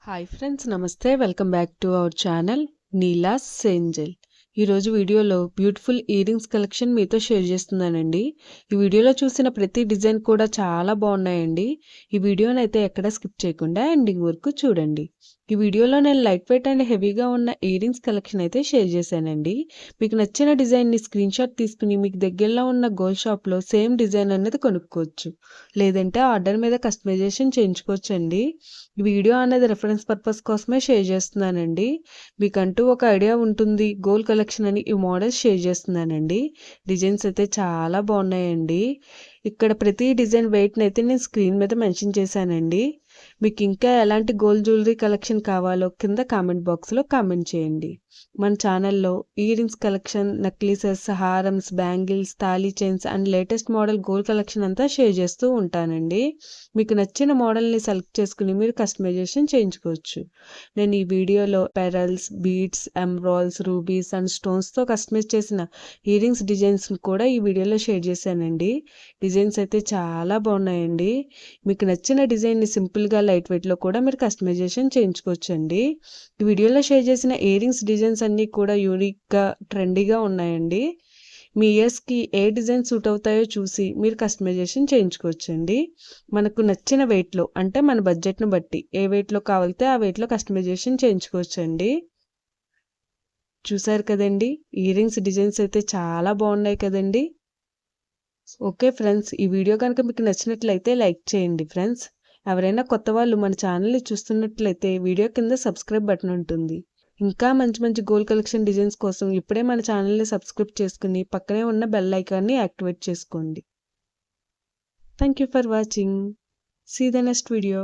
Hi friends, నమస్తే. Welcome back to our channel Neela's Angel. ఈరోజు వీడియోలో బ్యూటిఫుల్ ఇయర్ రింగ్స్ కలెక్షన్ మీతో షేర్ చేస్తున్నానండి. ఈ వీడియోలో చూసిన ప్రతి డిజైన్ కూడా చాలా బాగున్నాయండి. ఈ వీడియోని అయితే ఎక్కడ స్కిప్ చేయకుండా ఎండింగ్ వరకు చూడండి. ఈ వీడియోలో నేను లైట్ వెయిట్ అండ్ హెవీగా ఉన్న ఇయర్ రింగ్స్ కలెక్షన్ అయితే షేర్ చేశానండి. మీకు నచ్చిన డిజైన్ని స్క్రీన్ షాట్ తీసుకుని మీకు దగ్గరలో ఉన్న గోల్డ్ షాప్లో సేమ్ డిజైన్ అనేది కొనుక్కోవచ్చు, లేదంటే ఆర్డర్ మీద కస్టమైజేషన్ చేయించుకోవచ్చు అండి. ఈ వీడియో అనేది రెఫరెన్స్ పర్పస్ కోసమే షేర్ చేస్తున్నానండి. మీకంటూ ఒక ఐడియా ఉంటుంది గోల్డ్ కలెక్షన్ అని ఈ మోడల్స్ షేర్ చేస్తున్నానండి. డిజైన్స్ అయితే చాలా బాగున్నాయండి. ఇక్కడ ప్రతి డిజైన్ వెయిట్ని అయితే నేను స్క్రీన్ మీద మెన్షన్ చేశానండి. మీకు ఇంకా ఎలాంటి గోల్డ్ జ్యువెలరీ కలెక్షన్ కావాలో కింద కామెంట్ బాక్స్లో కామెంట్ చేయండి. మన ఛానల్లో ఇయర్ రింగ్స్ కలెక్షన్, నెక్లెసెస్, హారమ్స్, బ్యాంగిల్స్, తాళీ chains and latest model gold collection అంతా షేర్ చేస్తూ ఉంటానండి. మీకు నచ్చిన మోడల్ని సెలెక్ట్ చేసుకుని మీరు కస్టమైజేషన్ చేయించుకోవచ్చు. నేను ఈ వీడియోలో pearls, beads, emeralds, rubies and స్టోన్స్తో కస్టమైజ్ చేసిన ఇయర్ రింగ్స్ డిజైన్స్ కూడా ఈ వీడియోలో షేర్ చేశానండి. డిజైన్స్ అయితే చాలా బాగున్నాయండి. మీకు నచ్చిన డిజైన్ని సింపుల్గా లైట్ వెయిట్లో కూడా మీరు కస్టమైజేషన్ చేయించుకోవచ్చు అండి. ఈ వీడియోలో షేర్ చేసిన ఇయర్ రింగ్స్ డిజైన్స్ అన్నీ కూడా యూనిక్గా, ట్రెండీగా ఉన్నాయండి. మీ ఇయర్స్కి ఏ డిజైన్ సూట్ అవుతాయో చూసి మీరు కస్టమైజేషన్ చేయించుకోవచ్చు అండి. మనకు నచ్చిన వెయిట్లో, అంటే మన బడ్జెట్ను బట్టి ఏ వెయిట్లో కావాలితే ఆ వెయిట్లో కస్టమైజేషన్ చేయించుకోవచ్చు అండి. చూసారు కదండి, ఇయర్ రింగ్స్ డిజైన్స్ అయితే చాలా బాగున్నాయి కదండి. ఓకే ఫ్రెండ్స్, ఈ వీడియో కనుక మీకు నచ్చినట్లయితే లైక్ చేయండి ఫ్రెండ్స్. ఎవరైనా కొత్త వాళ్ళు మన ఛానల్ని చూస్తున్నట్లయితే వీడియో కింద సబ్స్క్రైబ్ బటన్ ఉంటుంది. ఇంకా మంచి మంచి గోల్డ్ కలెక్షన్ డిజైన్స్ కోసం ఇప్పుడే మన ఛానల్ని సబ్స్క్రైబ్ చేసుకుని పక్కనే ఉన్న బెల్ ఐకాన్ని యాక్టివేట్ చేసుకోండి. Thank you for watching. See the next video.